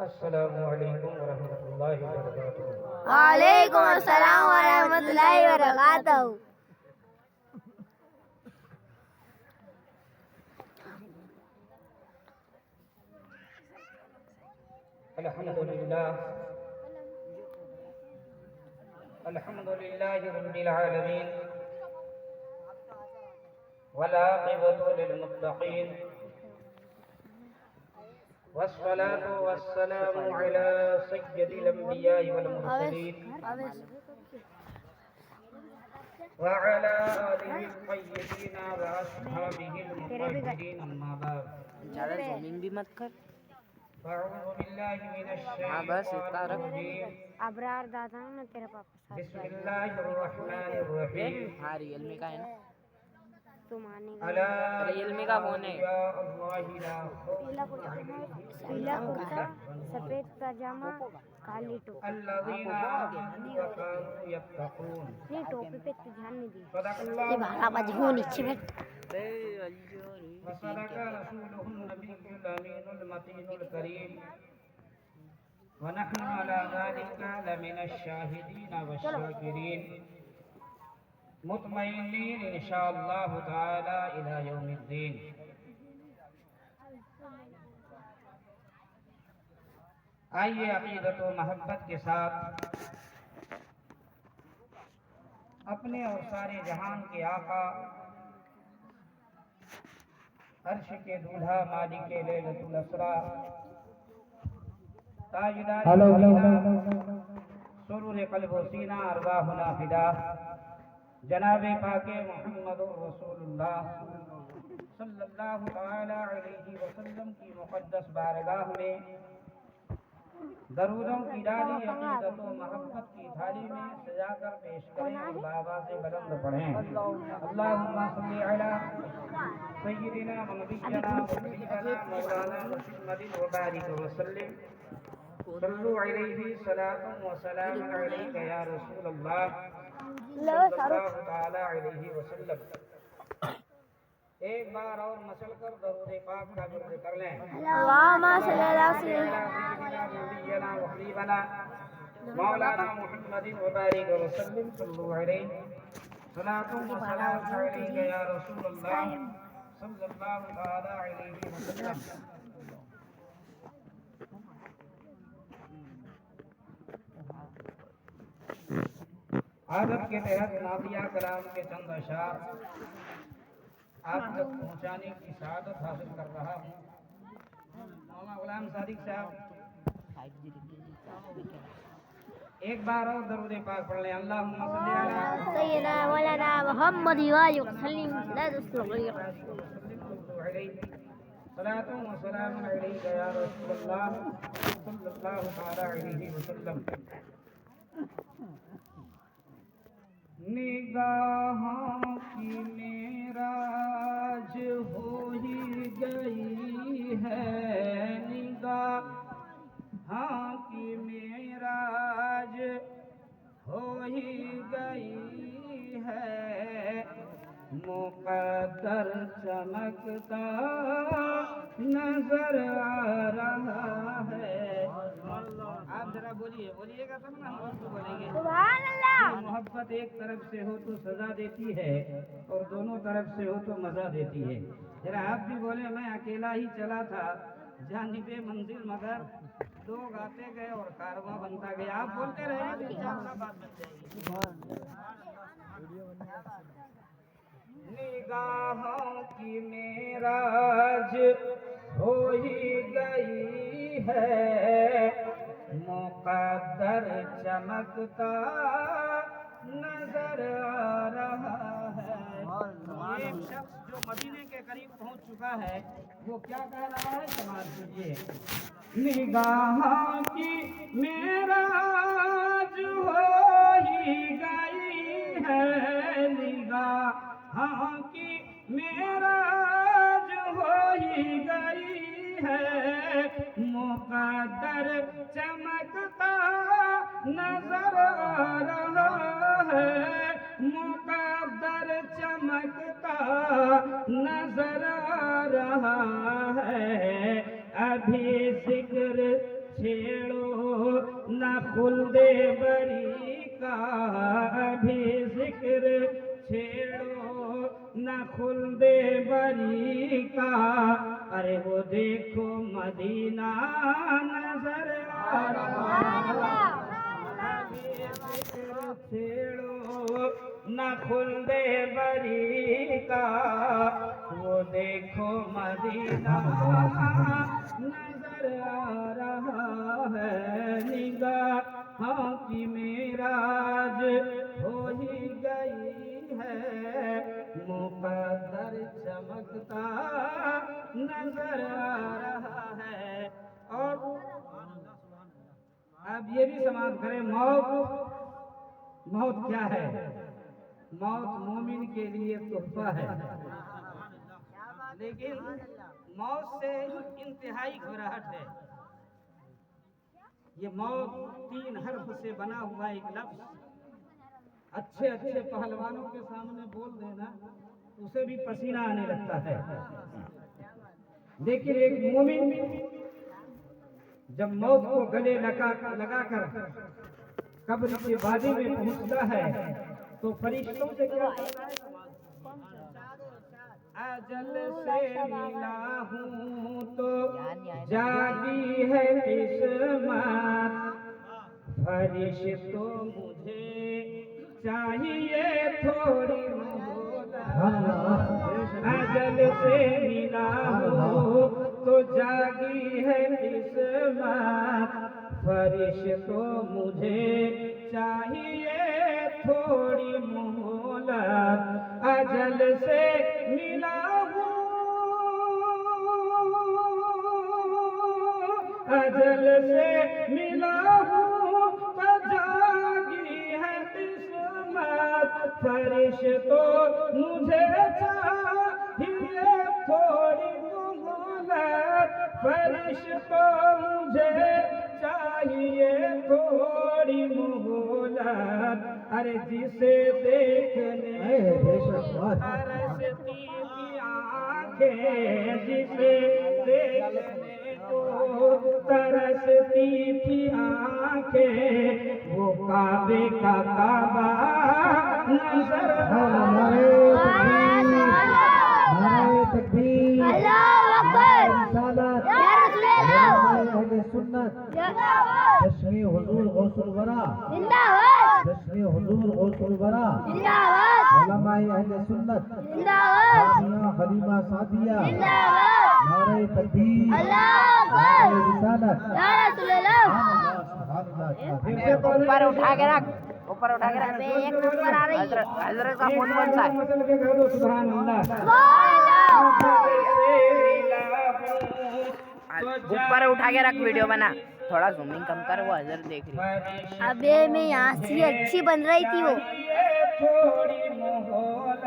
السلام علیکم ورحمۃ اللہ وبرکاتہ۔ وعلیکم السلام ورحمۃ اللہ وبرکاتہ۔ الحمد للہ رب العالمین والعاقبۃ للمتقین والصلاة والسلام على سید الانبیاء والمرسلین وعلى آلہ الطیبین واصحابہ المطہرین، اما بعد زیادہ زومنگ بھی مت کر۔ فاعوذ باللہ من الشیطان الرجیم، ابرار دادا نا تیرے پاپا بسم اللہ الرحمن الرحیم۔ ہاں ریئل می کا ہے نا، تم آنے الا ریئل می کا فون ہے۔ یا اللہ لا خوف پیلا کرتا سفید پاجامہ کالی ٹوپی، الذین آمنوا وکانوا یتقون۔ نہیں ٹوپی پہ تو دھیان نہیں دی۔ صدق یہ اللہ بھارا بجو نیچے بیٹھ۔ وصدق رسوله النبی الامین المتین الکریم، ونحن على ذلك لمن الشاہدین والشاکرین، مطمئنین انشاءاللہ تعالی الى یوم الدین۔ آئیے عقیدت و محبت کے ساتھ اپنے اور سارے جہان کے آقا، عرش کے دولہا، مالک لیلۃ الاسرا، تاجدار مدینہ، سرور قلب و سینہ، ارواحنا فدا، جناب پاک محمد رسول اللہ صلی اللہ تعالی علیہ وسلم کی مقدس بارگاہ میں درودوں کی ڈالی عقیدت و محبت کی تھالی میں سجا کر پیش کریں اور بآواز بلند پڑھیں۔ اللہم صلی علی سیدنا و نبینا و حبیبنا مولانا محمد وبارک وسلم، صلو علیہ صلاۃ و سلام علیک یا رسول اللہ صلی اللہ تعالی علیہ وسلم۔ ایک بار اور مسل کر درود پاک کا ذکر کر لیں۔ اللہم صلی اللہ سیدنا نبینا و حبیبنا مولانا محمد وبارک وسلم، صلو علیہ صلاۃ و سلام علیک یا رسول اللہ صلی اللہ تعالی علیہ وسلم۔ عادت کے تحت نافیہ کلام کے چند اشعار آپ تک پہنچانے کی سعادت حاصل کر رہا ہوں۔ مولانا غلام صادق صاحب ایک بار اور درود پاک پڑھ لیں۔ اللہم صلی علی سیدنا مولانا محمد وآلہ وسلم۔ صلاۃ و سلام علیک یا رسول اللہ صلی اللہ تعالی علیہ وسلم۔ نگاہوں کی معراج ہو ہی گئی ہے، نگاہوں کی معراج ہو ہی گئی ہے، مقدر چمکتا نظر آ رہا ہے۔ آپ ذرا بولیے گا تب نا ہم اس کو بولیں گے۔ سبحان اللہ۔ محبت ایک طرف سے ہو تو سزا دیتی ہے اور دونوں طرف سے ہو تو مزہ دیتی ہے۔ ذرا آپ بھی بولے، میں اکیلا ہی چلا تھا جانب منزل، مگر لوگ آتے گئے اور کارواں بنتا گیا۔ آپ بولتے رہے تو انشاءاللہ بات بن جائے گی۔ نگاہوں کی معراج ہو ہی گئی ہے، مقدر چمکتا نظر آ رہا ہے۔ ایک شخص جو مدینے کے قریب پہنچ چکا ہے وہ کیا کہہ رہا ہے، سماعت کیجیے۔ نگاہوں کی معراج ہو ہی گئی ہے، نگاہوں کی معراج ہو ہی گئی ہے، مقدر چمکتا نظر آ رہا ہے، مقدر چمکتا نظر آ رہا ہے۔ ابھی ذکر छेड़ो न खुल्दे बरी का भी जिक्र छेड़ो न खुल्दे बरी का अरे वो देखो मदीना नजर आ रहा अभी जिक्र छेड़ो न खुल्दे बरी का वो देखो मदीना नजर आ रहा है निगाहों की मेराज हो ही गई है मुकद्दर चमकता नजर आ रहा है। और अब ये भी समाप्त करें मौत क्या है? मौत मोमिन के लिए तोहफा है, लेकिन मौत से इंतहाई घबराहट है। ये मौत 3 हर्फ से बना हुआ एक लफ्ज, अच्छे अच्छे पहलवानों के सामने बोल देना उसे भी पसीना आने लगता है, लेकिन एक मोमिन जब मौत को गले लगाकर कब्र की वादी में पहुंचता है तो फरिश्तों से क्या कहता है? अजल से मिला हूँ तो जागी है किस्मत फरिश्तों मुझे चाहिए थोड़ी मोहलत अजल से मिला हूँ तो जागी है किस्मत फरिश्तों मुझे चाहिए थोड़ी मोहलत अजल से मिला हूँ अजल से मिला हूँ तो जागी है किस्मत फरिश्तों मुझे चाहिए थोड़ी मोहलत फरिश्तों मुझे चाहिए थोड़ी मोहलत अरे जिसे देखने तरसती थी आंखें जिसे देखने को तरसती थी आंखें वो काबे का काबा नजर जश्न हुजूर गौसुल वरा जिंदाबाद जश्न हुजूर गौसुल वरा जिंदाबाद उलमाए अहले सुन्नत जिंदाबाद सादिया खलीमा सादिया जिंदाबाद नारे तकबीर अल्लाह अकबर नारे रिसालत या रसूल अल्लाह ऊपर उठा के रख ऊपर उठा के रख अबे एक नंबर आ रही है हजरत का फोन कौन सा है? सुभान अल्लाह ऊपर उठा के रख वीडियो बना थोड़ा जूमिंग कम कर वो हजरत देख रही है। अबे मैं यहाँ से अच्छी बन रही थी वो थोड़ी मोहलत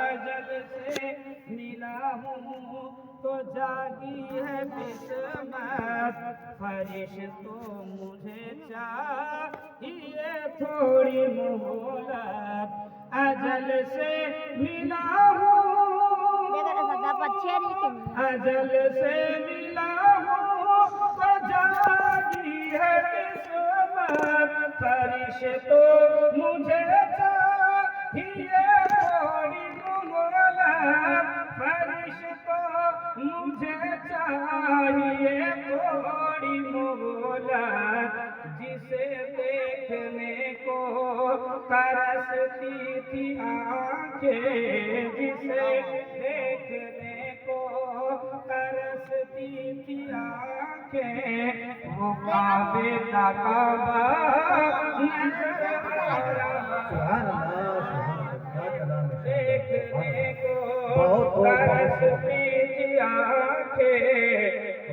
अजल से मिला हूँ तो जागी है किस्मत फरिश्तों मुझे चाहिए थोड़ी मोहलत अजल से मिला हूँ अजल से मिला हूँ तो जागी है किस्मत फरिश्तों मुझे चाहिए थोड़ी मोहलत फरिश्तों मुझे चाहिए थोड़ी मोहलत जिसे देखने को तरसती थी आंखें जिसे देखने को तरसती थी आंखें वो काबे का काबा नजर आ रहा देखने को तरसती थी आंखें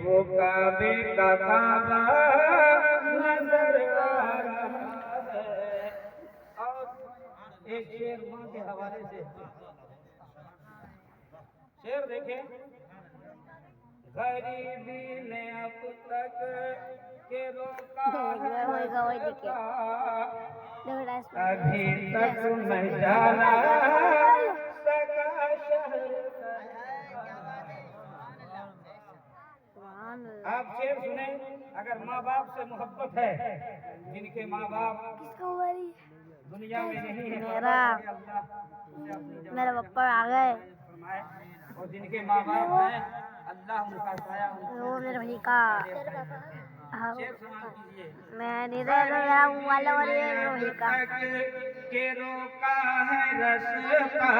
वो काबे का काबा नजर आ रहा है। और एक शेर माँ के हवाले से शेर देखें गरीबी ने अब तक के रोका अभी तक मैं जाना सका शहर आप शेर सुने अगर माँ बाप से मोहब्बत है, जिनके माँ बाप दुनिया में नहीं है, मेरा पप्पा आ गए, फरमाए, और जिनके माँ बाप हैं अल्लाह उनका साया वो मेरे भाई का शेर सवाल कीजिए। मैं नहीं दे मेरा मोबाइल और ये मेरे भाई का के रोका है रस्ता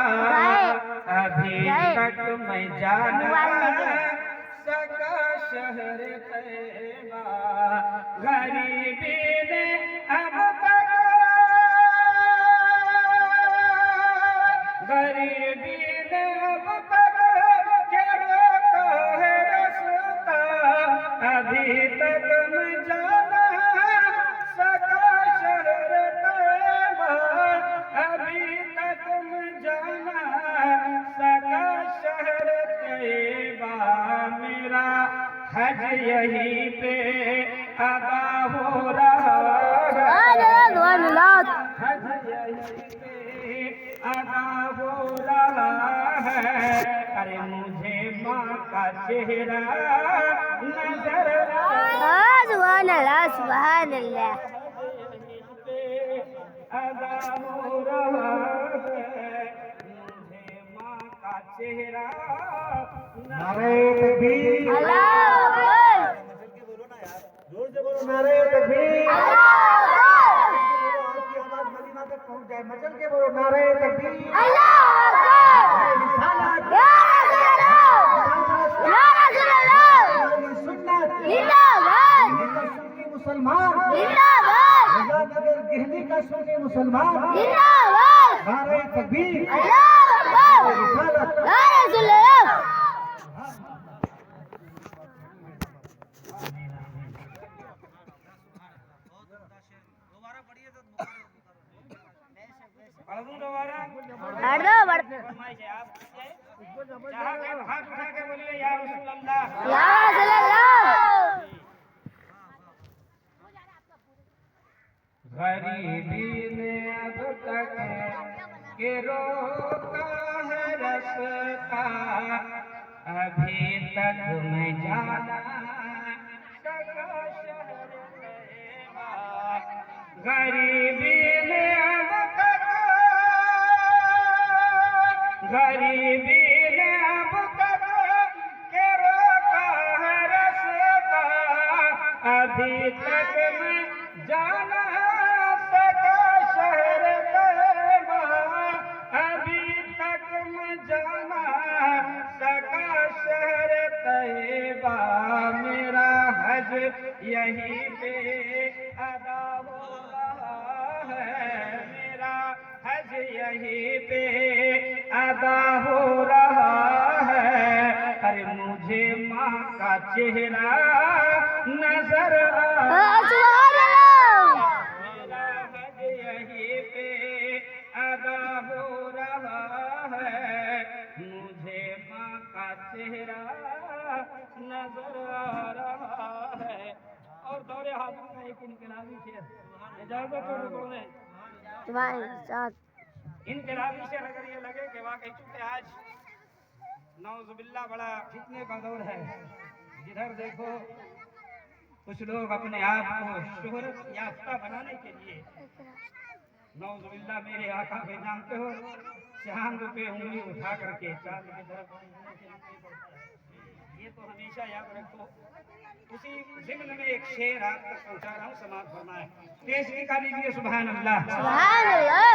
अभी तक मैं जाना सका शहर तैबा गरीबी ने अब तक गरीबी ने अब तक के रोका है रस्ता अभी तक मैं जाना सका शहर तैबा अभी तक मैं जाना सका शहर तैबा मेरा हज यहीं पे अदा हो रहा है हज यहीं पे अदा हो रहा है अरे मुझे माँ का चेहरा नजर सुभान अल्लाह सुभान अल्लाह अदा हो रहा है मुझे माँ का चेहरा नारे तकबीर अल्लाह अकबर जोर से बोलो नारे तकबीर आपकी आवाज मदीना तक पहुंच जाए मचल के बोलो नारे तकबीर अल्लाह अकबर रिसालत या रसूल अल्लाह सुन्नत जिंदाबाद सुन्नी मुसलमान जिंदाबाद नगर गिरनी का सुन्नी मुसलमान जिंदाबाद नारे तकबीर अल्लाह अकबर रिसालत या रसूल अल्लाह पढ़ दूं दोबारा बढ़ दो बढ़ फरमाइए आप जहाँ के हाथ उठा के बोलिए या रसूल अल्लाह या रसूल अल्लाह गरीबी ने अब तक के रोका है रस्ता अभी तक मैं जाना सका शहर तैबा गरीबी ने अब तक गरीबी ने अब तक के रोका है रस्ता अभी तक मैं जाना सका शहर तैबा अभी तक मैं जाना सका शहर तैबा मेरा हज यहीं पे अदा हो रहा है मेरा हज यहीं पे अदा हो रहा है अरे मुझे माँ का चेहरा नजर आ सुभान अल्लाह मेरा हज यहीं पे अदा हो रहा है मुझे माँ का चेहरा नजर आ रहा है और दौरे हाजिर में एक इनकलाबी शेर इजाजत हो रुको में तुम्हारे साथ इनकलाबी शेर अगर ये लगे कि वाकई चूंकि आज नौजुबिल्ला बड़ा फितने का दौर है जिधर देखो कुछ लोग अपने आप को शोहरत याफ्ता बनाने के लिए नौजुबिल्ला मेरे आका पे जानते हो चांद पे उंगली उठा करके चांद की तरफ ये तो हमेशा याद रखो उसी जिम्न में एक शेर आप तक पहुंचा रहा हूँ समाज फरमाए पेशगी का लीजिए सुभान अल्लाह सुभान अल्लाह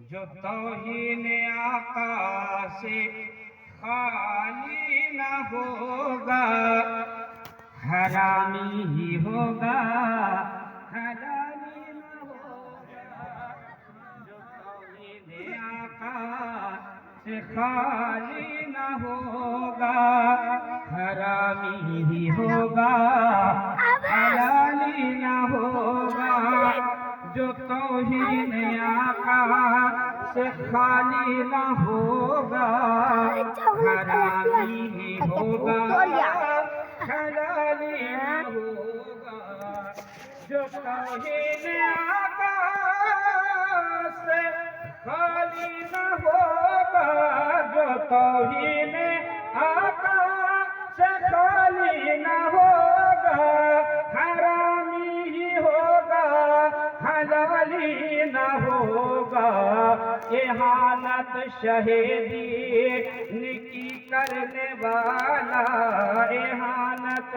जो तौहीन आका से खाली न होगा हरामी ही होगा हलाली न होगा जो तौहीन आका से खाली न होगा हरामी ही होगा हलाली न होगा जो तौहीन आका से खाली न होगा हरामी ही होगा हलाली न होगा जो तौहीन आका से खाली न होगा जो तौहीन आका से खाली न इहानत शहीदी की करने वाला, इहानत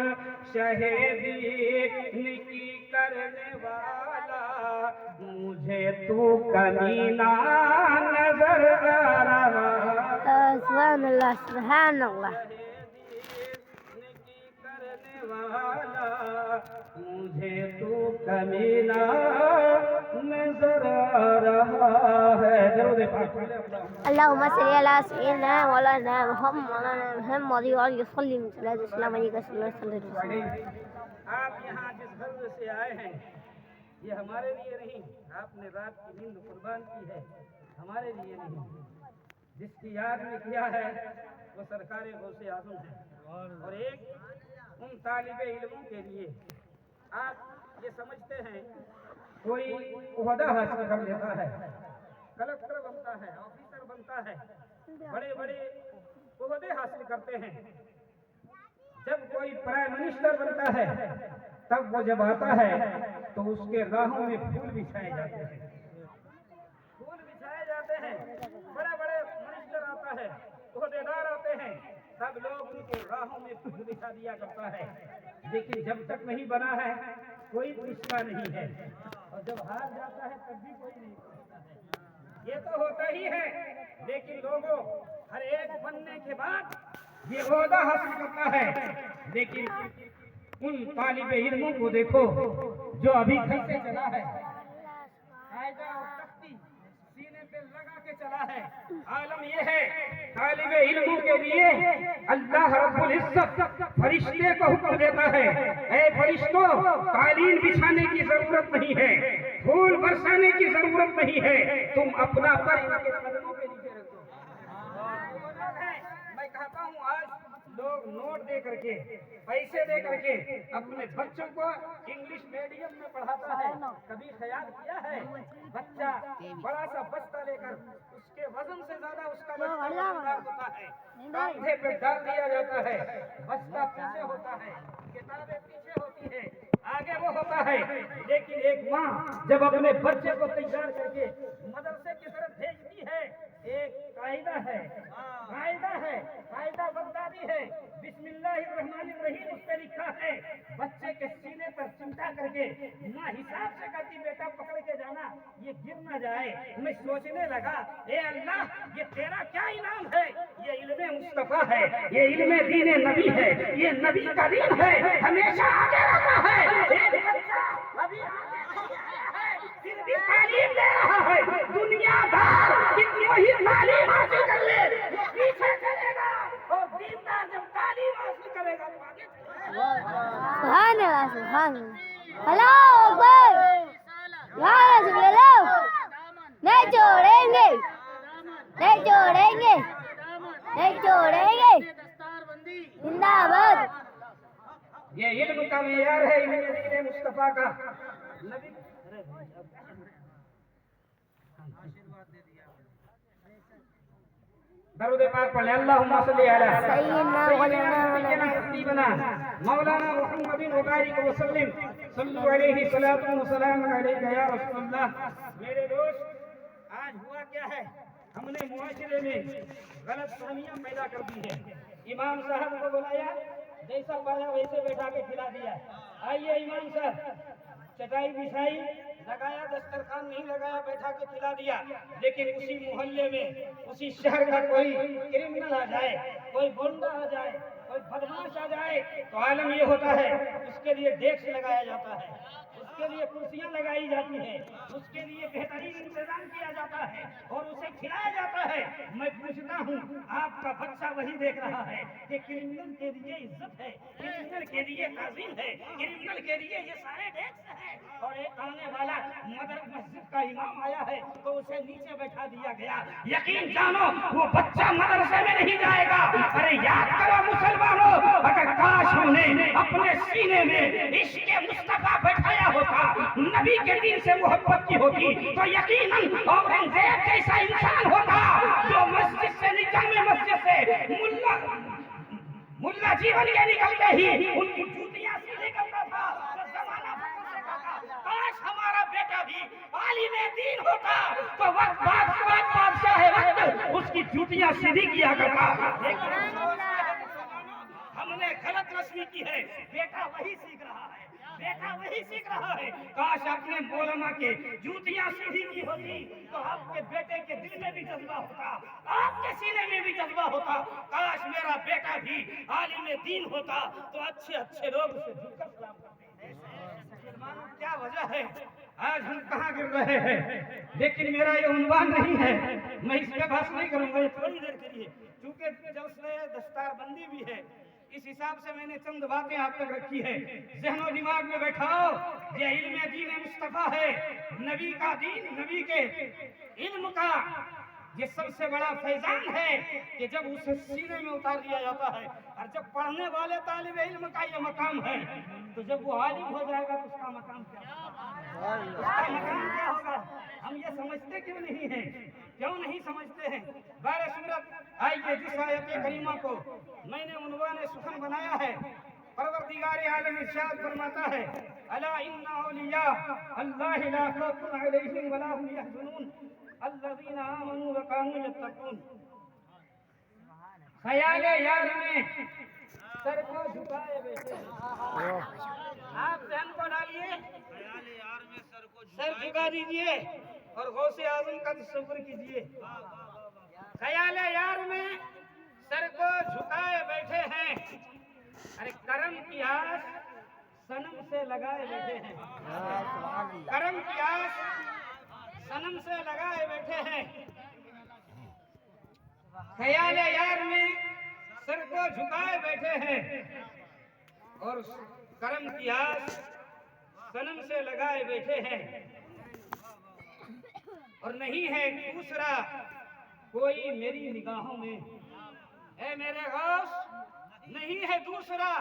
शहीदी की करने वाला, मुझे तू कमीना नजर आ रहा। سبحان الله سبحان الله करने वाला, मुझे तू कमीना नजर आ रहा है। दरूद पाक اللهم صل على سيدنا مولانا محمد وعلى وسلم السلام عليكم ورحمة الله وبركاته. آپ یہاں جس غرض سے آئے ہیں یہ ہمارے لیے نہیں، آپ نے رات کی نیند قربان کی ہے، ہمارے لیے نہیں. جس کی یاد میں کیا ہے وہ سرکار غوث اعظم ہے، اور ایک ان طالب علموں کے لیے. آپ یہ سمجھتے ہیں کوئی عہدہ حاصل کر لیتا ہے، کلکٹر بنتا ہے، آفیسر بنتا ہے، بڑے بڑے عہدے حاصل کرتے ہیں. جب کوئی پرائم منسٹر بنتا ہے تب وہ جب آتا ہے تو اس کے راہوں میں پھول بچھائے جاتے ہیں، پھول بچھائے جاتے ہیں. بڑے بڑے منسٹر آتا ہے، عہدے دار آتے ہیں، سب لوگ ان کے راہوں میں پھول بچھا دیا کرتا ہے. لیکن جب تک نہیں بنا ہے کوئی پوچھتا نہیں ہے، اور جب ہار جاتا ہے تب بھی کوئی نہیں پوچھتا ہے. یہ تو ہوتا ہی ہے، لیکن لوگوں ہر ایک بننے کے بعد یہ عہدہ حاصل کرتا ہے. لیکن ان طالب علموں کو دیکھو جو ابھی گھر سے چلا ہے، قاعدہ اور تختی سینے پہ لگا کے چلا ہے. عالم یہ ہے طالب علموں کے لیے اللہ رب العزت فرشتے کو حکم دیتا ہے، اے فرشتوں قالین بچھانے کی ضرورت نہیں ہے، پھول برسانے کی ضرورت نہیں ہے، تم اپنا پر ان کے قدموں کے نیچے رکھ دو. میں کہتا ہوں آج لوگ نوٹ دے کر کے، پیسے دے کر کے اپنے بچوں کو انگلش میڈیم میں پڑھاتا ہے. کبھی خیال کیا ہے بچہ بڑا سا بستہ لے کر اس کے وزن سے زیادہ اس کا بستہ ہوتا ہے، کاندھے پہ ڈال دیا جاتا ہے، بستہ پیچھے ہوتا ہے، کتابیں پیچھے ہوتی ہے، آگے وہ ہوتا ہے. لیکن ایک ماں جب اپنے بچے کو تیار کر کے مدرسے کی طرف بھیجتی ہے، ایک قاعدہ ہے، قاعدہ بغدادی ہے، بسم اللہ الرحمن الرحیم اس پہ لکھا ہے. بچے کے سینے پر چمٹا کر کے ماں حساب سے کہتی بیٹا پکڑ کے جانا یہ گر نہ جائے. میں سوچنے لگا اے اللہ یہ تیرا کیا انعام ہے. یہ علم مصطفیٰ ہے، یہ علم دین نبی ہے، یہ نبی کا دین ہے، ہمیشہ آگے رہتا ہے. ایک بچہ ابھی پھر بھی تعلیم دے رہا ہے، دنیا دار کتنی ہی تعلیم حاصل کر لے وہ پیچھے چلے گا، اور دیندار جب تعلیم حاصل کرے گا تو آگے چلے گا. سبحان الله سبحان الله اللہ اکبر یا رسول اللہ. نہیں چھوڑیں گے، نہیں چھوڑیں گے، نہیں چھوڑیں گے. زندہ باد. یہ علم کا معیار ہے، علم دین مصطفیٰ کا. نبی درود پاک پڑھ لیں. اللہم صلی علی سیدنا سیدنا مولانا محمد وبارک وسلم صلو علیہ صلاۃ وسلام علیک یا رسول اللہ. میرے دوست آج ہوا کیا ہے، ہم نے معاشرے میں غلط فہمیاں پیدا کر دی ہے. امام صاحب کو بلایا، جیسا پایا ویسے بیٹھا کے کھلا دیا. آئیے امام صاحب، چٹائی بچھائی، لگایا دسترخوان نہیں لگایا، بیٹھا کے کھلا دیا. لیکن اسی محلے میں اسی شہر کا کوئی کرمنل آ جائے، کوئی گنڈا آ جائے، کوئی بدماش آ جائے تو عالم یہ ہوتا ہے اس کے لیے ڈیسک لگایا جاتا ہے، اس کے لیے کرسیاں لگائی جاتی ہیں، اس کے لیے بہترین انتظام کیا جاتا ہے اور اسے کھلایا جاتا ہے. میں پوچھتا ہوں آپ کا بچہ وہی دیکھ رہا ہے کہ کرمنل کے لیے عزت ہے، کرمنل کے لیے تعظیم ہے، کرمنل کے لیے یہ سارے ڈیسک ہیں. اور ایک آنے والا مسجد کا امام آیا ہے تو اسے نیچے بیٹھا دیا گیا. یقین جانو وہ بچہ مدرسے میں نہیں جائے گا. ارے یاد کرو مسلمانوں، اگر کاش ہم نے اپنے سینے میں عشق مصطفیٰ بیٹھایا ہوتا، نبی کے دین سے محبت کی ہوتی تو یقیناً اورنگزیب جیسا انسان ہوتا جو مسجد سے نکلنے مسجد سے ملا جیون کے نکلتے ہی ان کی جوتیاں سیدھے کرتا تھا. کاش ہمارا بیٹا بھی عالم دین ہوتا تو وقت بعد की जूतियां सीधी किया करता। हमने गलत रस्मी की है, बेटा वही सीख रहा है, बेटा वही सीख रहा है। काश आपने मौलाना के जूतियां सीधी की होती तो आपके बेटे के दिल में भी जज्बा होता, आपके सीने में भी जज्बा होता। काश मेरा बेटा भी आलिम दीन होता तो अच्छे अच्छे लोग उसे झुककर सलाम करते। मुसलमानों क्या वजह है आज हम कहाँ गिर रहे हैं, लेकिन मेरा ये उन्वान नहीं है, मैं इस पे बात नहीं करूंगा ये थोड़ी देर के लिए, क्योंकि जब से दस्तार बंदी भी है इस हिसाब से मैंने चंद बातें आप तक रखी है। ज़हनो दिमाग में बैठाओ, ये इल्म दीन मुस्तफा है, नबी का दीन, नबी के इल्म का ये सबसे बड़ा फैजान है कि जब उसे सीने में उतार दिया जाता है। और जब पढ़ने वाले तालिब इल्म का ये मकाम है तो जब वो आलिम हो जाएगा तो उसका मकाम क्या होगा, उसका मकाम क्या होगा? हम ये समझते क्यों नहीं हैं, क्यों नहीं समझते हैं? बारे सूरत आइए जिस आयत करीमा को मैंने उन्वान सुखन बनाया है, परवरदिगार आलम इरशाद फरमाता है, अला इन्ना औलिया अल्लाह ला खौफुन अलैहिम वला हुम यहज़नून अल्लज़ीना आमनू व कानू यत्तकून। ख्याल यार में सर को झुकाए बैठे, आप ध्यान को डालिए, सर झुका दीजिए और गौसे आज़म का तसव्वुर कीजिए। ख्याल यार में सर को झुकाए बैठे हैं, अरे करम की आस सनम से लगाए बैठे हैं, करम की आस सनम से लगाए बैठे हैं। ख्याल यार में सर को झुकाए बैठे हैं और करम की आस सनम से लगाए बैठे हैं। और नहीं है दूसरा कोई मेरी निगाहों में, ऐ मेरे गौस नहीं है दूसरा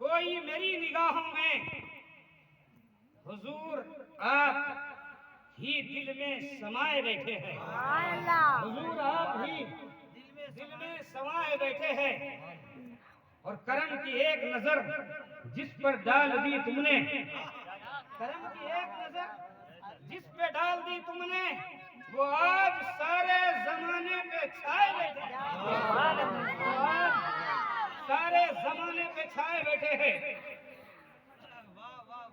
कोई मेरी निगाहों में, हुजूर आप ही दिल में समाये बैठे हैं, हुजूर आप ही दिल में समाये बैठे हैं। और करम की एक नजर जिस पर डाल दी तुमने, करम की एक नजर जिस पे डाल दी तुमने वो आज सारे जमाने पे छाए बैठे हैं, सारे जमाने पे छाए बैठे हैं।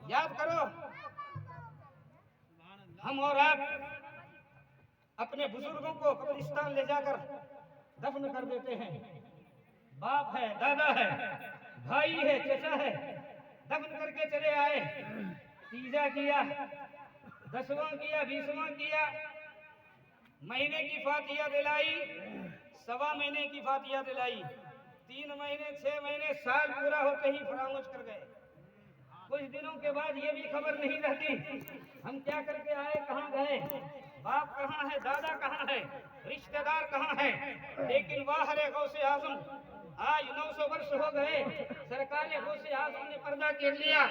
याद करो हम और आप अपने बुजुर्गों को कब्रिस्तान ले जाकर दफन कर देते हैं, बाप है, दादा है, भाई है, चचा है, दफन करके चले आए, तीजा किया, 10वां किया, 20वां किया, महीने की फातिया दिलाई, 1.25 महीने की फातिया दिलाई, 3 महीने, 6 महीने, साल पूरा होते ही फरामोश कर गए। कुछ दिनों के बाद ये भी खबर नहीं रहती हम क्या करके आए, कहाँ गए, बाप कहाँ है, दादा कहाँ है, रिश्तेदार कहाँ है। लेकिन वाह रे गौसे आजम, आज 900 वर्ष हो गए, सरकार गौसे आजम ने पर्दा कर लिया,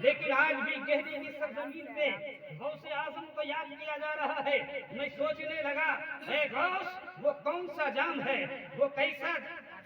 लेकिन आज भी गहरी मिस्र जमीन पे गौसे आजम को याद किया जा रहा है। मैं सोचने लगा, हे गौस वो कौन सा जाम है, वो कैसा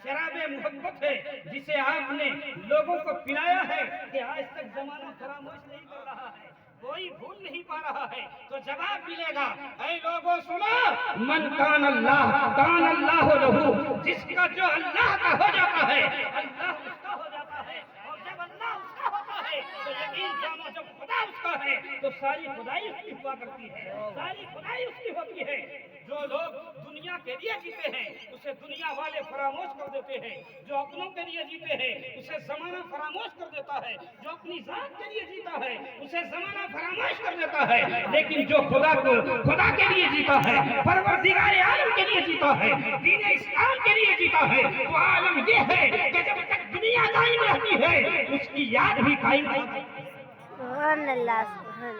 शराबे मोहब्बत है जिसे आपने लोगों को पिलाया है कि आज तक जमाना फरामोश नहीं कर रहा है, कोई भूल नहीं पा रहा है। तो जवाब मिलेगा, ऐ लोगों सुनो, मन कान अल्लाह लहू, जिसका जो अल्लाह का हो जाता है अल्लाह उसका हो जाता है, और जब अल्लाह उसका होता है तो यकीन जानो जब खुदा उसका है तो सारी खुदाई उसकी हुआ करती है, सारी खुदाई उसकी होती है। जो लोग दुनिया के लिए जीते हैं उसे दुनिया वाले फरामोश कर देते हैं, जो अपनों के लिए जीते हैं उसे जमाना फरामोश कर देता है, जो अपनी जात के लिए जीता है उसे जमाना फरामोश कर देता है। लेकिन जो खुदा के लिए जीता है, परवरदिगार आलम के लिए जीता है, दीन इस्लाम के लिए जीता है, तो आलम ये है कि जब तक दुनिया कायम रहती है उसकी याद भी कायम रहती है,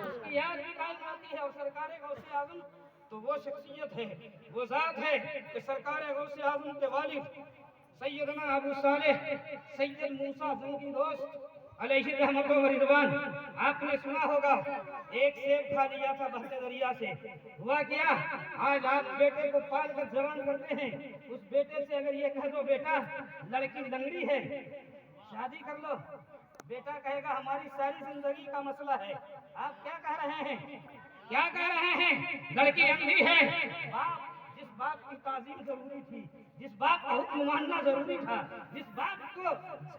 उसकी याद भी कायम रहती है। और सरकार गौसे आजम तो वो शख्सियत है, वो जात है कि सरकार गौसे आजम के वालिद सैयदना अबू सालेह सैयद मूसा जंगी दोस्त अलैहि रहमत व रिजवान, आपने सुना होगा एक सेब खा लिया था बहते दरिया से, हुआ क्या, आज आप बेटे को पाल कर जवान करते हैं, उस बेटे से अगर ये कह दो बेटा लड़की लंगड़ी है शादी कर लो, बेटा कहेगा हमारी सारी जिंदगी का मसला है। आप क्या कह रहे हैं, क्या कह रहे हैं, लड़की अंधी है। बाप जिस बाप की ताजीम जरूरी थी, जिस बाप का हुक्म मानना जरूरी था, जिस बाप को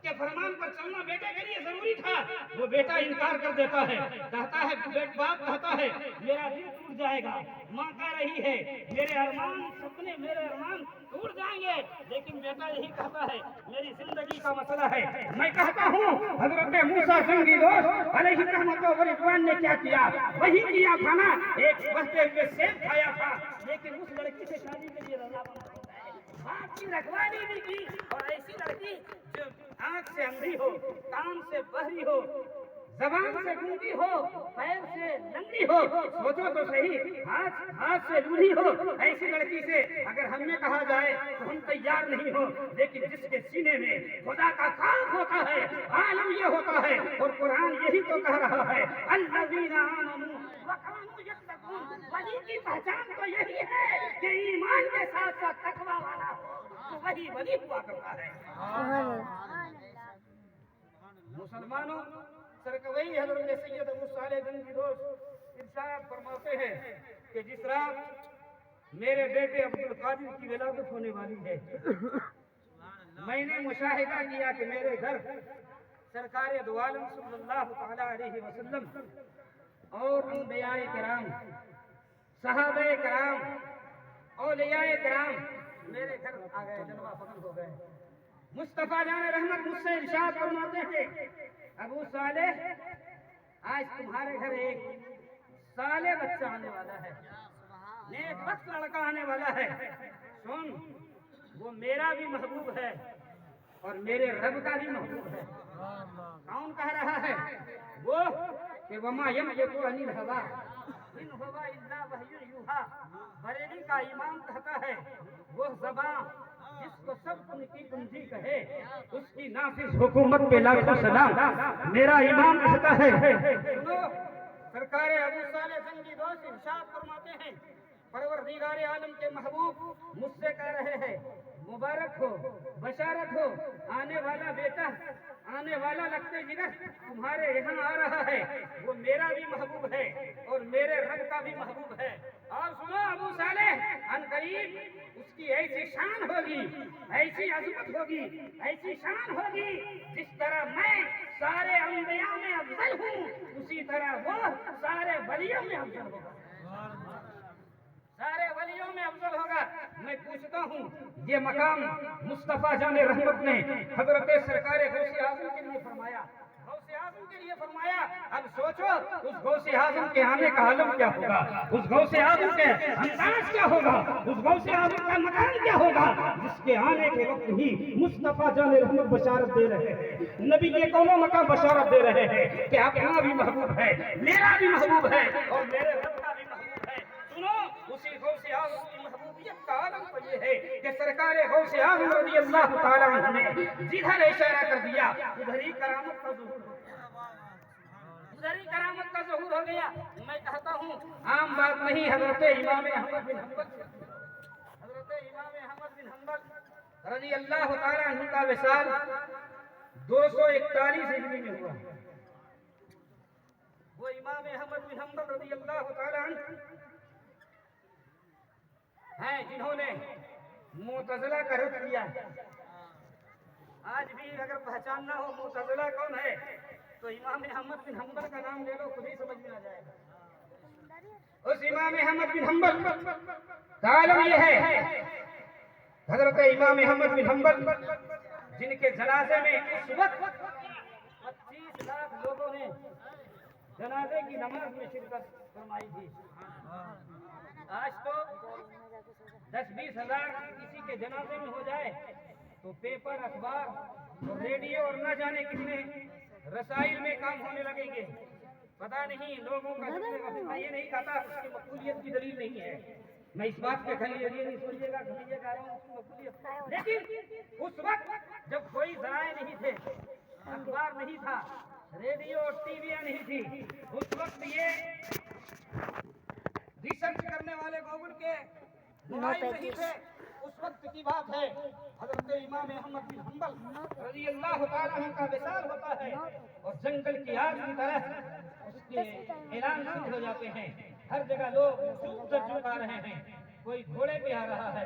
के फरमान पर चलना बेटे के लिए जरूरी था, वो बेटा इनकार कर देता है, कहता है बाप कहता है मेरा दिल टूट जाएगा, माँ कह रही है मेरे अरमान सपने मेरे अरमान टूट जाएंगे, लेकिन बेटा यही कहता है मेरी जिंदगी का मसला है। मैं कहता हूँ हजरत मूसा जंगी दोस्त अलैहि रहमत व रिज़वान ने क्या किया, वही किया था ना, एक बहते हुए सेब खाया था, लेकिन उस लड़की से शादी के लिए रजा बना होता है, बाप की रखवाली भी की, और ऐसी लड़की जो आंख से अंधी हो, कान से बहरी हो, जबान से गूंगी हो, पैर से नंगी हो, सोचो तो सही, हाथ से लूढ़ी हो, ऐसी लड़की से अगर हमें कहा जाए तो हम तैयार नहीं हो, लेकिन जिसके सीने में खुदा का खौफ होता है, आलम ये होता है, और कुरान यही तो कह रहा है अल्लज़ीना आमनू व कानू यत्तकून, वली की पहचान तो यही है कि ईमान के साथ साथ तकवा वाला हो, तो वही वली हुआ करता है। मुसलमानों सरकवई हज़रत सैयद अबू सालेह गंजी दोस्त इरशाद फरमाते हैं कि जिस रात मेरे बेटे अब्दुल कादिर की विलादत होने वाली है, मैंने मुशाहिदा किया कि मेरे घर सरकार दो आलम सल्लल्लाहु तआला अलैहि वसल्लम और अंबियाए किराम, सहाबाए किराम, औलियाए किराम मेरे घर आ गए, जलवा फखर हो गए। मुस्तफा जान रहमत मुझसे इरशाद फरमाते हैं अबू सालेह आज तुम्हारे घर एक साले बच्चा आने वाला है, नेक बख्त लड़का आने वाला है, सुन वो मेरा भी महबूब है और मेरे रब का भी महबूब है। कौन कह रहा है? वो कि वमा यमलिकु अनिल हवा इन हुवा इल्ला वह्युन यूहा, बरेली का इमाम कहता है वो ज़बान जिसको सब उनकी कुंजी कहे उसकी नाफिज हुकूमत पे लाखों सलाम, मेरा इमाम कहता है। सुनो सरकार अबू सालेह जंगी दोस्त इरशाद फरमाते हैं परवरदिगार आलम के महबूब मुझसे कह रहे हैं मुबारक हो, बशारत हो, आने वाला बेटा, आने वाला लगते जिगर तुम्हारे यहाँ आ रहा है, वो मेरा भी महबूब है और मेरे रब का भी महबूब है। और सुनो अबू सालेह अनकरीब उसकी ऐसी शान होगी, ऐसी अजमत होगी, ऐसी शान होगी, जिस तरह मैं सारे अंबिया में अफजल हूँ उसी तरह वो सारे वलियों में अफजल होगा, सारे वलियों में अफजल होगा। मैं पूछता हूँ ये मकाम मुस्तफा जाने रहमत ने हजरत सरकार गौसे आजम के लिए फरमाया, गौसे आजम के लिए फरमाया। अब सोचो उस गौसे आजम के आने का आलम क्या होगा, उस गौसे आजम के अंदाज क्या होगा, उस गौसे आजम का मकान क्या होगा, जिसके आने के वक्त ही मुस्तफा जाने रहमत बशारत दे रहे हैं, नबी के कौनो मकाम बशारत दे रहे हैं कि अपना भी महबूब है, मेरा भी महबूब है और मेरे रब का भी महबूब है। सुनो उसी गौसे आजम की महबूबियत का आलम तो ये है कि सरकार गौसे आजम रज़ी अल्लाह तआला अन्हु ने जिधर इशारा कर दिया उधर ही करामत का ज़ुहूर हो गया, उधर ही करामत का ज़ुहूर हो गया। मैं कहता हूँ आम बात नहीं, हजरत इमाम अहमद बिन हंबल, हजरत इमाम अहमद बिन हंबल रज़ी अल्लाह तआला अन्हु का विसाल 241 हिजरी में हुआ। वो इमाम अहमद बिन हंबल रज़ी अल्लाह तआला अन्हु हैं जिन्होंने मुतज़िला का रद्द किया। आज भी अगर पहचानना हो मुतज़िला कौन है तो इमाम अहमद बिन हंबल का नाम ले लो, खुद ही समझ में आ जाएगा। उस इमाम अहमद बिन हंबल का आलम ये है हजरत इमाम अहमद बिन हंबल जिनके जनाजे में उस वक्त 25 लाख लोगों ने जनाजे की नमाज में शिरकत फरमाई थी। आज तो 10-20 हजार किसी के जनाजे में हो जाए तो पेपर, अखबार और रेडियो और न जाने कितने रसाइल में काम होने लगेंगे। पता नहीं लोगों का ये नहीं कहता उसकी मकबूलियत की दलील नहीं है। मैं इस बात पे खाली ये नहीं सुनिएगा कह रहा हूँ उसकी मकबूलियत, लेकिन उस वक्त जब कोई जराए नहीं थे, अखबार नहीं था, रेडियो और टीवियां नहीं थी, उस वक्त ये रिसर्च करने वाले गूगल के मोबाइल नहीं थे। उस वक्त की बात है हजरत इमाम अहमद बिन हंबल रज़ी अल्लाह तआला अन्हु का विसाल होता है और जंगल की आग की तरह उसके ऐलान शुरू हो जाते हैं। हर जगह लोग झुका रहे हैं। کوئی گھوڑے پہ آ رہا ہے،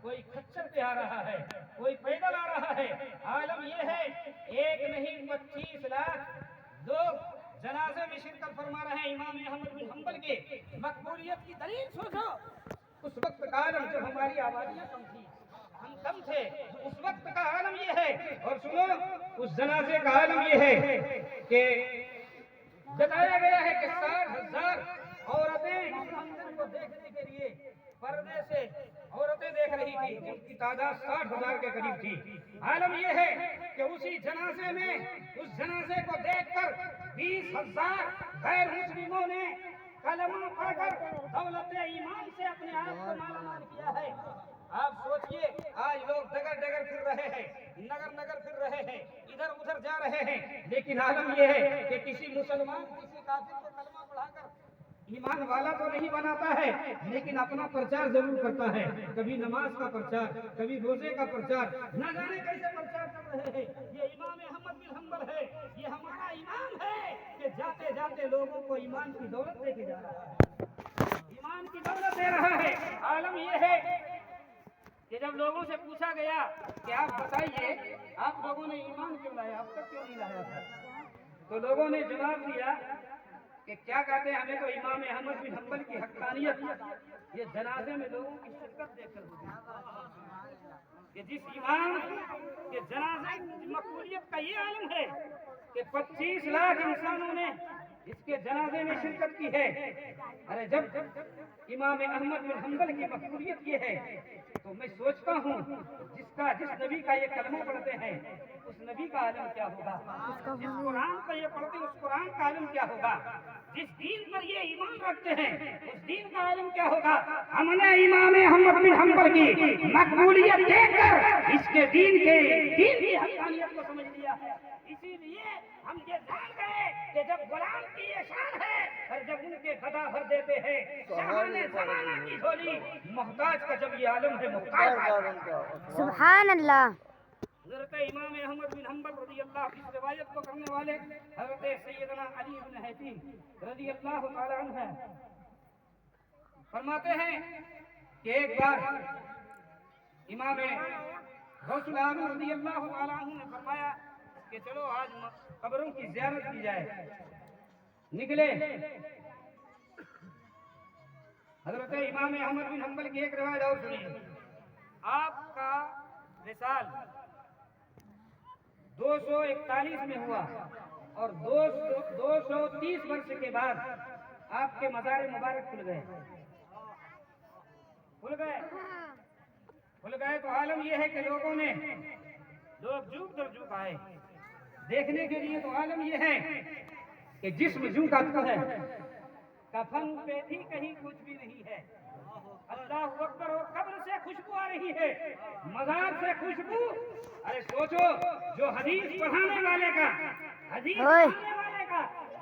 کوئی کچھر پہ آ رہا ہے، کوئی پیدل آ رہا ہے. عالم یہ ہے ایک نہیں 25 لاکھ لوگ جنازے میں شرکت فرما رہے ہیں امام احمد بن حنبل کے. مقبولیت کی دلیل سوچو. اس وقت کا عالم جب ہماری آبادیاں کم تھی، ہم کم تھے، اس وقت کا عالم یہ ہے. اور سنو اس جنازے کا عالم یہ ہے کہ بتایا گیا ہے کہ 60,000 عورتیں اس منظر کو دیکھنے کے لیے پردے سے عورتیں دیکھ رہی تھی، جن کی تعداد 60,000 کے قریب تھی. عالم یہ ہے کہ اسی جنازے میں اس جنازے کو دیکھ کر 20,000 غیر مسلموں نے کلمہ پڑھ کر دولت ایمان سے اپنے آپ کو مالا مال کیا ہے. آپ سوچئے آج لوگ ڈگر ڈگر پھر رہے ہیں، نگر نگر پھر رہے ہیں، ادھر ادھر جا رہے ہیں، لیکن عالم یہ ہے کہ کسی مسلمان کسی کافر کو کلمہ پڑھا کر ایمان والا تو نہیں بناتا ہے، لیکن اپنا پرچار ضرور کرتا ہے. کبھی نماز کا پرچار، کبھی روزے کا پرچار، نہ جانے کیسے پرچار کر رہے ہیں. یہ امام احمد بن حنبل ہے، یہ ہمارا امام ہے کہ جاتے جاتے لوگوں کو ایمان کی دولت دے کے جا رہا ہے، ایمان کی دولت دے رہا ہے. عالم یہ ہے کہ جب لوگوں سے پوچھا گیا کہ آپ بتائیے آپ لوگوں نے ایمان کیوں لایا، اب تک کیوں نہیں لایا تھا، تو لوگوں نے جواب دیا کہ کیا کہتے ہیں، ہمیں تو امام احمد بن حنبل کی حقانیت یہ جنازے میں لوگوں کی شرکت دیکھ کر ہوئی کہ جس امام کے جنازے کی مقبولیت کا یہ عالم ہے کہ 25 لاکھ انسانوں نے اس کے جنازے میں شرکت کی ہے. ارے جب امام احمد بن حنبل کی مقبولیت یہ ہے تو میں سوچتا ہوں جس نبی کا یہ کلمہ پڑھتے ہیں اس نبی کا عالم کیا ہوگا، جس قرآن کا یہ پڑھتے ہیں اس قرآن کا عالم کیا ہوگا، جس دین پر یہ ایمان رکھتے ہیں اس دین کا عالم کیا ہوگا. ہم نے امام احمد بن حنبل کی مقبولیت دیکھ کر اس کے دین کی حقانیت کو سمجھ لیا ہے. اسی لیے ہم یہ جان گئے کہ جب غلام کی یہ شان ہے اور جب ان کے گدا بھر دیتے ہیں شاہان زمانہ کی جھولی، محتاج کا جب یہ عالم ہے محتاج. سبحان اللہ. حضرت امام احمد بن حنبل رضی اللہ کی روایت کو کرنے والے حضرت سیدنا علی بن حاتم رضی اللہ تعالی عنہ ہیں. فرماتے ہیں کہ ایک بار امام غوث العالم رضی اللہ تعالی عنہ نے فرمایا کہ چلو آج قبروں کی زیارت کی جائے. نکلے. حضرت امام احمد بن حنبل کی ایک روایت اور سنیے. آپ کا وصال 241 میں ہوا اور 230 برس کے بعد آپ کے مزار مبارک کھل گئے. تو عالم یہ ہے کہ لوگ جھوک در جھوک آئے دیکھنے کے لیے. تو عالم یہ ہے کہ جسم جھوکا تو ہے، کفن پہ بھی کہیں کچھ بھی نہیں ہے. اللہ اکبر. اور قبر سے خوشبو آ رہی ہے، مزار سے خوشبو. ارے سوچو جو حدیث پڑھانے والے کا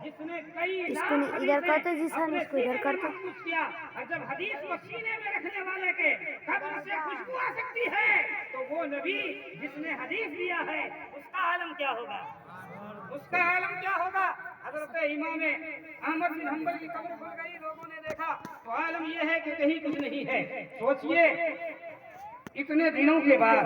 جس نے کئی ادھر کرتے جس نے اس کو ادھر کرتے کیا، اور جب حدیث کو سینے میں رکھنے والے کے قبر سے خوشبو آ سکتی ہے تو وہ نبی جس نے حدیث دیا ہے اس کا عالم کیا ہوگا، اس کا عالم کیا ہوگا. حضرت امام احمد بن حنبل کی قبر کھل گئی، لوگوں نے دیکھا تو عالم یہ ہے کہ کہیں کچھ نہیں ہے. سوچئے اتنے دنوں کے بعد،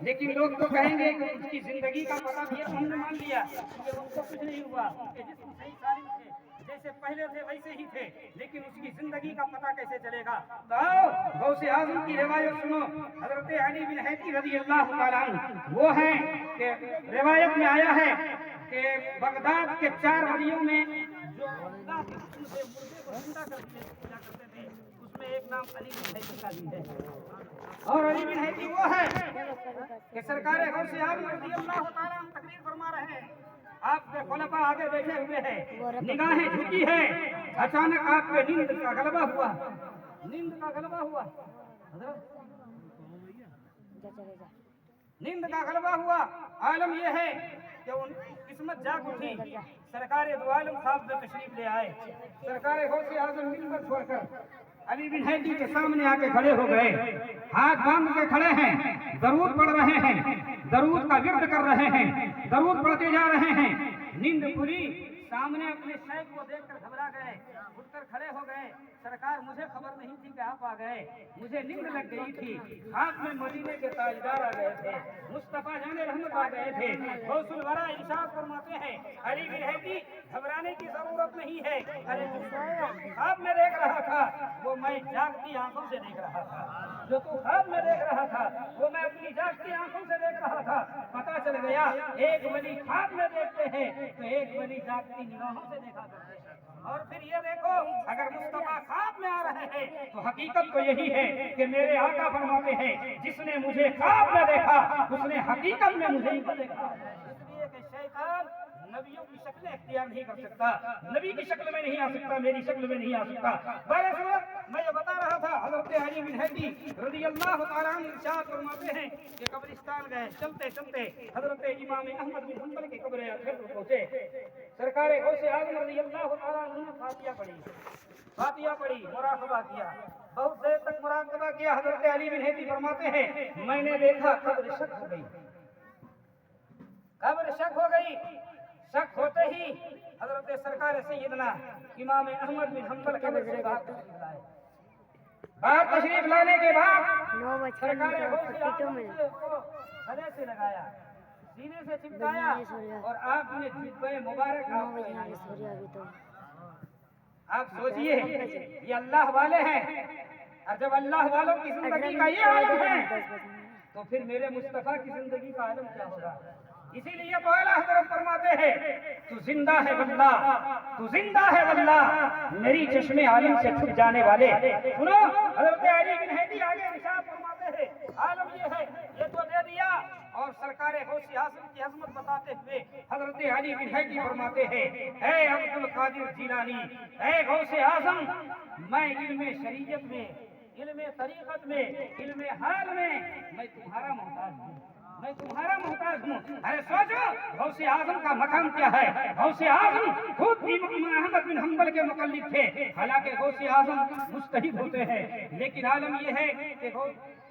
لیکن لوگ تو کہیں گے کہ اس کی زندگی کا پتہ بھی ہم نے مان لیا کہ ان کو کچھ نہیں ہوا، کہ جسم صحیح سالم تھے، جیسے پہلے تھے ویسے ہی تھے، لیکن اس کی زندگی کا پتہ کیسے چلے گا. تو آؤ غوث اعظم کی روایت سنو. حضرت علی بن حاتم رضی اللہ تعالیٰ عنہ وہ ہیں کہ روایت میں آیا ہے کہ بغداد کے 4 ولیوں میں جو اللہ کے حکم سے مردے کو زندہ کیا کرتے تھے اس میں ایک نام علی بن حاتم کا بھی ہے. اور علی بن حاتم وہ ہے کہ سرکار غوث اعظم رضی اللہ تعالیٰ عنہ تقریر فرما رہے ہیں. آپ کے خلفاء آگے بیٹھے ہوئے ہیں، نگاہیں جھکی ہیں. اچانک آپ پہ نیند کا غلبہ ہوا. نیند کا غلبہ ہوا. عالم یہ ہے کہ ان قسمت جاگ اٹھی. سرکار دو عالم خواب میں تشریف لے آئے. سرکار غوث اعظم منبر چھوڑ کر علی بن حاتم کے سامنے آ کے کھڑے ہو گئے. ہاتھ باندھ کے کھڑے ہیں، درود پڑھ رہے ہیں، درود کا ورد کر رہے ہیں، درود پڑھتے جا رہے ہیں. نیند کھلی. سامنے اپنے شیخ کو دیکھ کر گھبرا گئے، اٹھ کر کھڑے ہو گئے. सरकार मुझे खबर नहीं थी कि आप आ गए, मुझे नींद लग गई थी। हाथ में मदीने के ताजदार आ गए थे, मुस्तफा जाने रहमत आ गए थे। गौसुल वरा इरशाद फरमाते हैं, अली बिन हैदी घबराने की जरूरत नहीं है। अरे जो ख्वाब में देख रहा था वो मैं जागती आंखों से देख रहा था, जो तू ख्वाब में देख रहा था वो मैं अपनी जागती आंखों से देख रहा था। पता चल गया एक वली ख्वाब में देखते हैं तो एक वली जागती निगाहों से देखा करते हैं। और फिर ये देखो, अगर मुस्तफा ख्वाब में आ रहे हैं तो हकीकत तो यही है कि मेरे आका फरमाते हैं, जिसने मुझे ख्वाब में देखा उसने हकीकत में मुझे ही देखा। इसलिए कि शैतान नबियों की शक्ल इख्तियार नहीं कर सकता, नबी की शक्ल में नहीं आ सकता, मेरी शक्ल में नहीं आ सकता। बहरसूरत मैं ये बता रहा था, हज़रत अली बिन हैदी रज़ियल्लाहु तआला अन्हु इरशाद फरमाते हैं कि कब्रिस्तान गए, चलते चलते हज़रत इमाम अहमद बिन हंबल की कब्र पर पहुंचे। सरकार गौसे आज़म रज़ियल्लाहु तआला अन्हु ने फातिहा पढ़ी, मुराक़बा किया, बहुत देर तक मुराक़बा किया। हज़रत अली बिन हैदी फरमाते हैं, मैंने देखा कब्र शक हो गई, कब्र शक हो गई। शक होते ही हजरत सरकार सैयदना इमाम अहमद बिन हंबल के नजर बाहर तशरीफ लाने के बाद सरकार गले से लगाया, सीने से चिपकाया और आपने जुब्बे मुबारक आप सोचिए ये अल्लाह वाले हैं, और जब अल्लाह वालों की जिंदगी का ये आलम है तो फिर मेरे मुस्तफा की जिंदगी का आलम क्या होगा। इसीलिए पहला हजरत फरमाते हैं, तू जिंदा है वल्लाह, तू जिंदा है वल्लाह, मेरी चश्मे आलम से छुप जाने वाले। सुनो, हजरत अली बिन हैदी आगे इरशाद फरमाते हैं, आलम ये है, ये तो दे दिया। और सरकार गौसे आज़म की अजमत बताते हुए हजरत अली बिन हैदी फरमाते हैं, ऐ अब्दुल कादिर जिलानी, ऐ गौसे आज़म, मैं इल्मे शरीयत में, इल्मे तरीक़त में, इल्मे हाल में मैं तुम्हारा मोहताज हूँ, मैं तुम्हारा मोहताज हूँ। अरे सोचो गौसे आज़म का मकाम क्या है। गौसे आज़म खुद इमाम अहमद बिन हंबल के मुकल्लिद थे, हालांकि गौसे आज़म मुस्तहिद होते हैं, लेकिन आलम यह है कि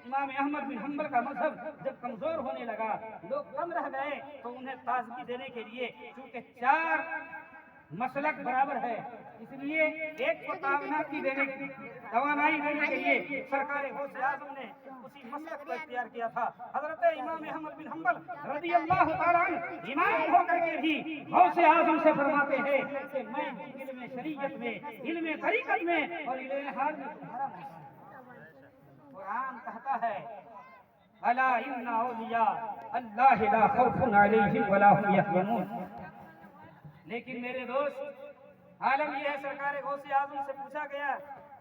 इमाम अहमद बिन हंबल का मजहब जब कमजोर होने लगा, लोग कम रह गए, तो उन्हें ताजगी देने के लिए, चूंकि 4 मसलक बराबर है, इसलिए एक को तवानाई देने के लिए सरकार गौसे आज़म ने उसी मसलक को इख्तियार किया था। हजरत इमाम अहमद बिन हंबल रज़ियल्लाहु तआला अन्हु इमाम होकर के भी गौसे आज़म से फरमाते हैं कि मैं इल्मे शरीयत में, इल्मे तरीक़त में और इल्मे हाल में तुम्हारा मोहताज। कुरान कहता है, अला इन्ना औलिया अल्लाह ला खौफुन अलैहिम वला हुम यहज़नून। लेकिन मेरे दोस्त, आलम यह है, सरकार गौसे आज़म से पूछा गया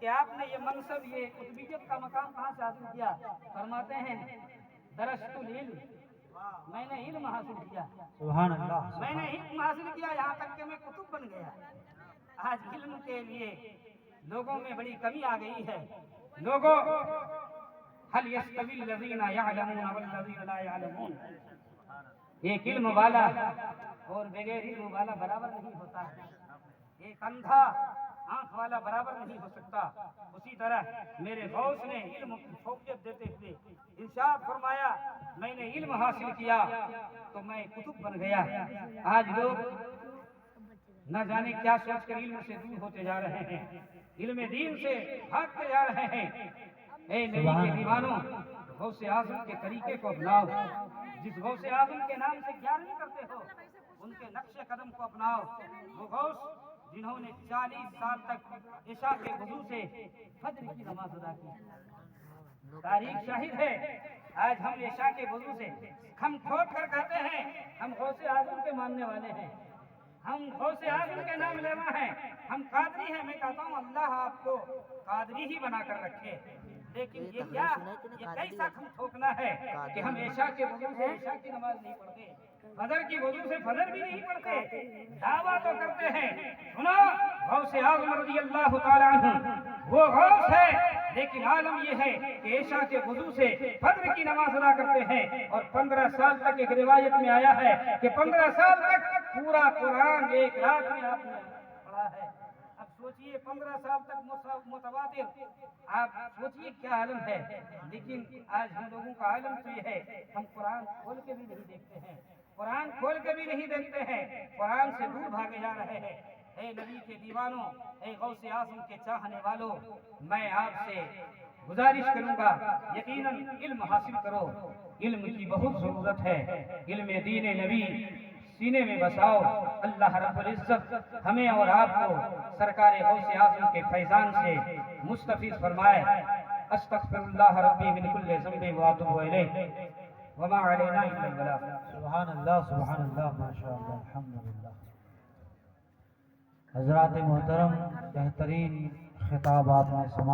कि आपने ये मनसब, ये कुतुबियत का मकाम कहाँ से हासिल किया। फरमाते हैं, दरस्तुल इल्म, मैंने इल्म हासिल किया, सुभान अल्लाह, मैंने इल्म हासिल किया, यहाँ तक कि मैं कुतुब बन गया। आज इल्म के लिए लोगों में बड़ी कमी आ गई है। लोगों, हल यस्तवी लज़ीना यअलमून वल्लज़ीना ला यअलमून, एक इल्म वाला और बगैर इल्म वाला बराबर नहीं होता है, एक अंधा आंख वाला बराबर नहीं हो सकता। उसी तरह मेरे गौस ने इल्म की फौकियत देते हुए इरशाद फरमाया, मैंने इल्म हासिल किया तो मैं कुतुब बन गया। आज लोग न जाने क्या सोचकर इल्म से दूर होते जा रहे हैं, इल्म दीन से भागते जा रहे हैं। ए नबी के दीवानों, गौसे आज़म के तरीके को अपनाओ, जिस गौसे आज़म के नाम से ग्यारहवीं करते हो उनके नक्शे कदम को अपनाओ। वो गौस जिन्होंने 40 साल तक इशा के वजू से फज्र की नमाज अदा की, तारीख शाहिद है। आज हम इशा के वजू से हम ठोक कर कहते हैं हम गौसे आज़म के मानने वाले हैं, हम गौसे आज़म के नाम लेवा हैं, हम कादरी हैं। मैं कहता हूँ अल्लाह आपको कादरी ही बना कर रखे। लेकिन ये क्या, ये कैसा हम ठोकना है कि हम इशा के वजू से इशा की नमाज नहीं पढ़ते, फजर की वजू से फजर भी नहीं पढ़ते, दावा तो करते हैं। सुनो, गौसे आज़म रज़ियल्लाहु तआला अन्हु वो गौस है, लेकिन आलम ये है कि इशा के वजू से फजर की नमाज अदा करते हैं। और 15 साल तक, एक रिवायत में आया है कि 15 साल तक पूरा कुरान एक रात में आपने पढ़ा है। अब सोचिए 15 साल तक मुतवातिर, आप सोचिए क्या आलम है। लेकिन आज हम लोगों का आलम तो ये है, हम कुरान खोल के भी नहीं देखते हैं, कुरान खोल के भी नहीं देखते हैं, कुरान से दूर भागे जा रहे हैं। اے نبی کے دیوانوں، اے غوث اعظم کے چاہنے والوں، میں آپ سے گزارش کروں گا یقیناً علم حاصل کرو، علم کی بہت ضرورت ہے، علم دین نبی سینے میں بساؤ۔ اللہ رب العزت ہمیں اور آپ کو سرکار غوث اعظم کے فیضان سے مستفیض فرمائے۔ استغفر اللہ ربی من کل ذنب واتوب الیہ وما علینا الا البلاغ۔ سبحان اللہ، ماشاء اللہ، الحمدللہ۔ حضرات محترم، بہترین خطاب آپ نے سماعت